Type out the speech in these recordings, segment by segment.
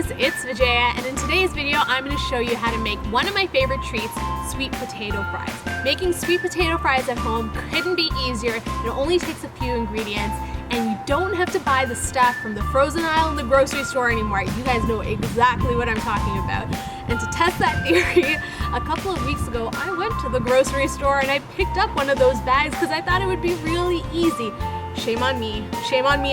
guys, it's Vijaya, and in today's video I'm going to show you how to make one of my favorite treats, sweet potato fries. Making sweet potato fries at home couldn't be easier. It only takes a few ingredients and you don't have to buy the stuff from the frozen aisle in the grocery store anymore. You guys know exactly what I'm talking about. And to test that theory, a couple of weeks ago I went to the grocery store and I picked up one of those bags because I thought it would be really easy. Shame on me,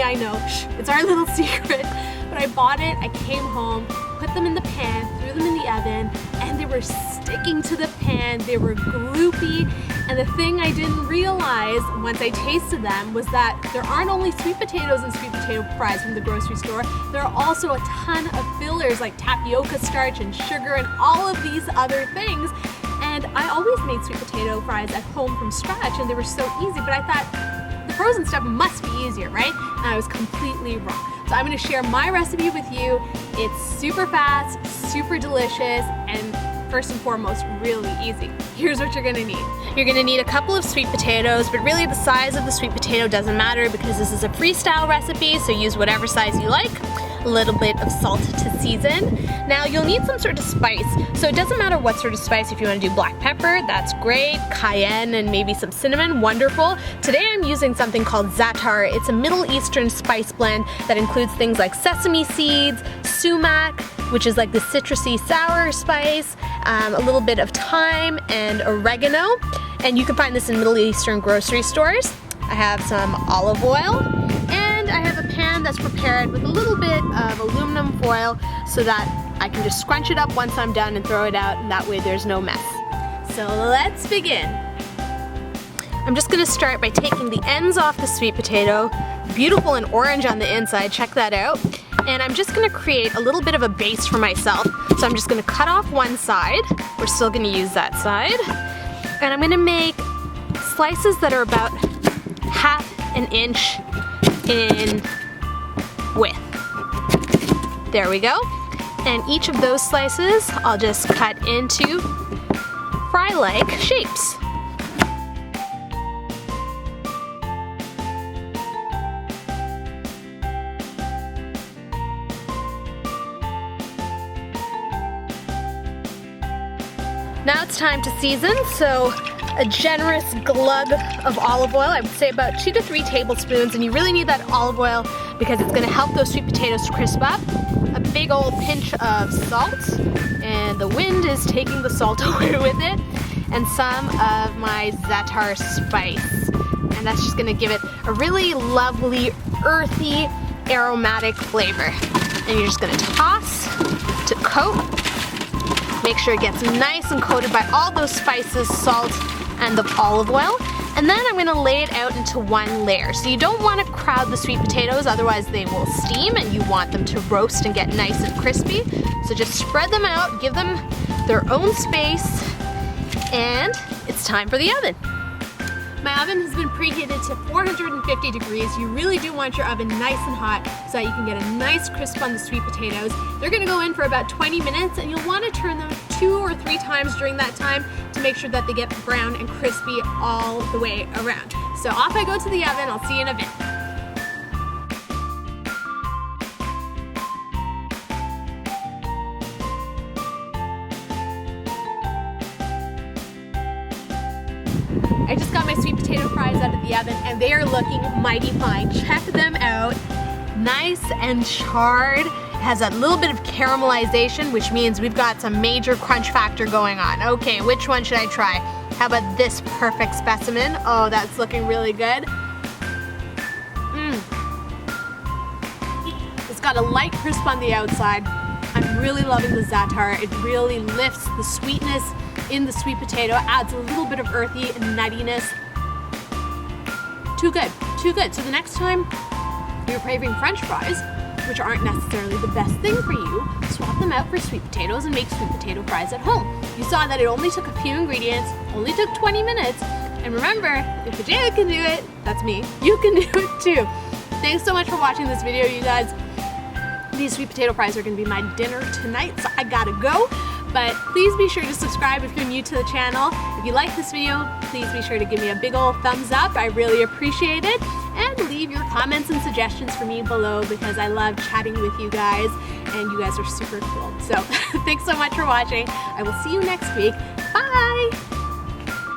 I know, it's our little secret. But I bought it, I came home, put them in the pan, threw them in the oven, and they were sticking to the pan, they were gloopy, and the thing I didn't realize once I tasted them was that there aren't only sweet potatoes and sweet potato fries from the grocery store, there are also a ton of fillers like tapioca starch and sugar and all of these other things. And I always made sweet potato fries at home from scratch and they were so easy, but I thought the frozen stuff must be easier, right? And I was completely wrong. So I'm going to share my recipe with you. It's super fast, super delicious, and first and foremost, really easy. Here's what you're going to need. You're going to need a couple of sweet potatoes, but really the size of the sweet potato doesn't matter because this is a freestyle recipe, so use whatever size you like. A little bit of salt to season. Now you'll need some sort of spice, so it doesn't matter what sort of spice. If you want to do black pepper, that's great. Cayenne and maybe some cinnamon, wonderful. Today I'm using something called Za'atar. It's a Middle Eastern spice blend that includes things like sesame seeds, sumac, which is like the citrusy sour spice, a little bit of thyme and oregano, and you can find this in Middle Eastern grocery stores. I have some olive oil, and I have a pan that's prepared with a little bit of aluminum foil so that I can just scrunch it up once I'm done and throw it out, and that way there's no mess. So let's begin. I'm just going to start by taking the ends off the sweet potato, beautiful and orange on the inside, check that out. And I'm just going to create a little bit of a base for myself. So I'm just going to cut off one side. We're still going to use that side. And I'm going to make slices that are about half an inch in width. There we go. And each of those slices I'll just cut into fry-like shapes. Now it's time to season, so a generous glug of olive oil, I would say about 2 to 3 tablespoons, and you really need that olive oil because it's going to help those sweet potatoes crisp up. A big old pinch of salt, and the wind is taking the salt away with it, and some of my Za'atar spice. And that's just going to give it a really lovely, earthy, aromatic flavor. And you're just going to toss to coat. Make sure it gets nice and coated by all those spices, salt, and the olive oil. And then I'm gonna lay it out into one layer. So you don't wanna crowd the sweet potatoes, otherwise they will steam and you want them to roast and get nice and crispy. So just spread them out, give them their own space, and it's time for the oven. My oven has been preheated to 450 degrees. You really do want your oven nice and hot so that you can get a nice crisp on the sweet potatoes. They're gonna go in for about 20 minutes and you'll wanna turn them 2 or 3 times during that time to make sure that they get brown and crispy all the way around. So off I go to the oven, I'll see you in a bit. I just got my sweet potato fries out of the oven and they are looking mighty fine. Check them out. Nice and charred. It has a little bit of caramelization, which means we've got some major crunch factor going on. Okay, which one should I try? How about this perfect specimen? Oh, that's looking really good. It's got a light crisp on the outside. I'm really loving the Za'atar. It really lifts the sweetness in the sweet potato, adds a little bit of earthy nuttiness. Too good, too good. So the next time you're craving French fries, which aren't necessarily the best thing for you, swap them out for sweet potatoes and make sweet potato fries at home. You saw that it only took a few ingredients, only took 20 minutes, and remember, if Vijaya can do it, that's me, you can do it too. Thanks so much for watching this video, you guys. These sweet potato fries are gonna be my dinner tonight, so I gotta go. But please be sure to subscribe if you're new to the channel. If you like this video, please be sure to give me a big old thumbs up. I really appreciate it. And leave your comments and suggestions for me below because I love chatting with you guys. and you guys are super cool. So thanks so much for watching. I will see you next week. Bye!